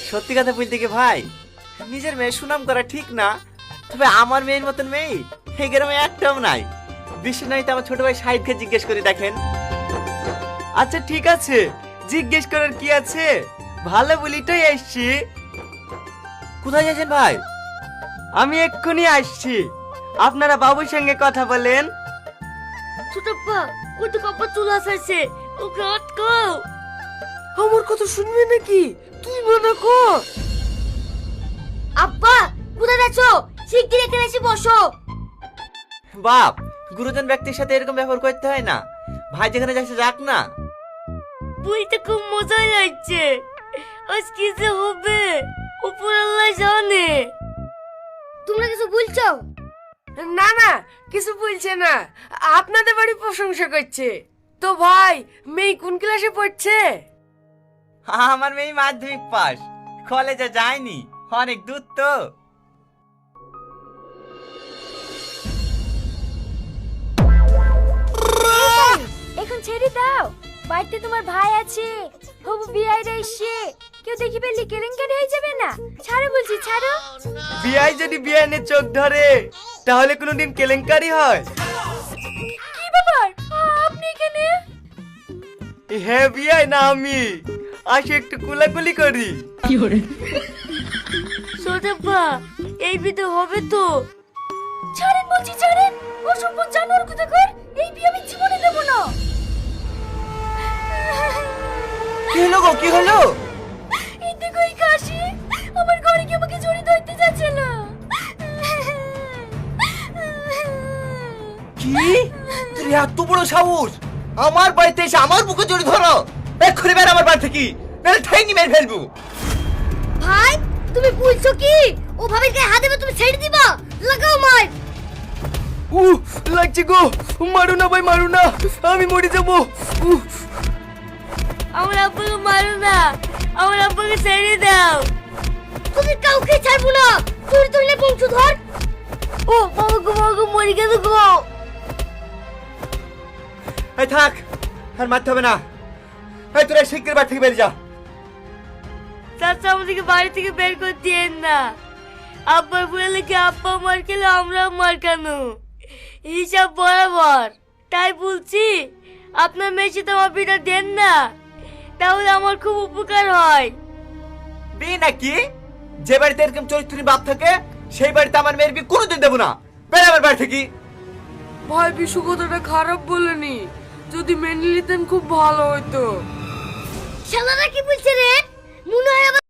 সত্যি কথা বলতে কি ভাই, নিজের মেয়ে সুনাম করা ঠিক না, তবে আমার মেয়ের মতন মেয়ে এই গ্রামে একটাও নাই। বিশ্ব নাই তো আমার ছোট ভাই শাহিদকে জিজ্ঞেস করে দেখেন। আচ্ছা ঠিক আছে, জিজ্ঞেস করার কি আছে, ভালো বলিটাই এসছি। কোথায় যাচ্ছেন ভাই? আমি এক্ষুনি আসছি, আপনারা বাবুর সঙ্গে কথা বলেন। ছোটপ্পা, ওই তো কাপড় চলে আসছে, ওকে আটকাও। আমার কথা শুনবে নাকি? তুই মনে কর। আব্বা, কোথায় যাচ্ছো? শিগগির এখানে এসে বসো। বাপ, গুরুজন ব্যক্তির সাথে এরকম ব্যবহার করতে হয় না। ভাই যেখানে যাচ্ছে যাক না। বইতে খুব মজা লাগছে। আজ কি যে হবে উপর আল্লাহ জানে। তোমরা কিছু বলছো? না না, কিছু বলছে না, আপনাদের বাড়ি প্রশংসা করছে। তো ভাই, মেয়ে কোন ক্লাসে পড়ছে? আমার মেয়ে মাধ্যমিক পাস, কলেজে যায়নি, অনেক দূর তো। এখন ছেড়ে দাও, বাড়িতে তোমার ভাই আছে, হবু বিয়াইরা এসে কেউ দেখি পেলে কেলেঙ্কারি হয়ে যাবে না। ছাড়ো বলছি, ছাড়ো। বিয়াই যদি বিয়ানের চোখ ধরে তাহলে কোনোদিন কেলেঙ্কারি হয়? কি ব্যাপার, আপনি এখানে? হ্যাঁ বিয়াই না আমি, আসি একটু কুলাকুলি করি। সোজাপ্পা, এই বিয়ে হবে তো? ছাড়েন বলছি, ছাড়েন। অসম্ভব জানোয়ার কোথাকার, এই বিয়ে আমি জীবনে দেব না। কি হলো গো, কি হলো? এই দেখো এই কাশি, আমার ঘরে কি আমাকে জড়িয়ে ধরতে যাচ্ছিল। কি, তুই এত বড় সাহস আমার বাড়িতে এসে আমার বুকে জড়ি ধরো? এক্ষুনি বের আমার বাড়ি থেকে, নাহলে ঠেঙ্গি মেরে ফেলবো। ভাই, তুমি বলছো কি? ও ভাবির গায়ে হাত দেবে, তুমি ছেড়ে দিবা? লাগাও মার। লাগছে গো, মারো না ভাই, মারো না, আমি মরে যাবো। আমার আব্বাকে মারো না, আমার আব্বাকে ছেড়ে দাও। তুমি কাউকে ছাড়বো না, চুরি তুললে বংশধর। ও বাবা গো, বাবা গো, মরে গেল গো। এই থাক, আর মারতে হবে না। এই তোরা শিগগির বাড়ি থেকে বেরিয়ে যা। চাচা, আমাদেরকে বাড়ি থেকে বের করে দিয়েন না। আব্বার বুড়া লেগে আব্বা মার খেলে আমরাও মার কেন? হিসাব বরাবর। তাই বলছি, আপনার মেয়ের সাথে আমার বিটা দেন না, তাহলে আমার খুব উপকার হয়। বিয়ে নাকি? যে বাড়িতে এরকম চরিত্রহীন বাপ থাকে সেই বাড়িতে আমার মেয়ের বিয়ে কোনোদিন দেবো না। বের আমার বাড়ি থেকে। ভাই, বিশু কথাটা খারাপ বলেনি, যদি মেনে নিতেন খুব ভালো হতো। শালারা কি বলছে রে? মনে হয়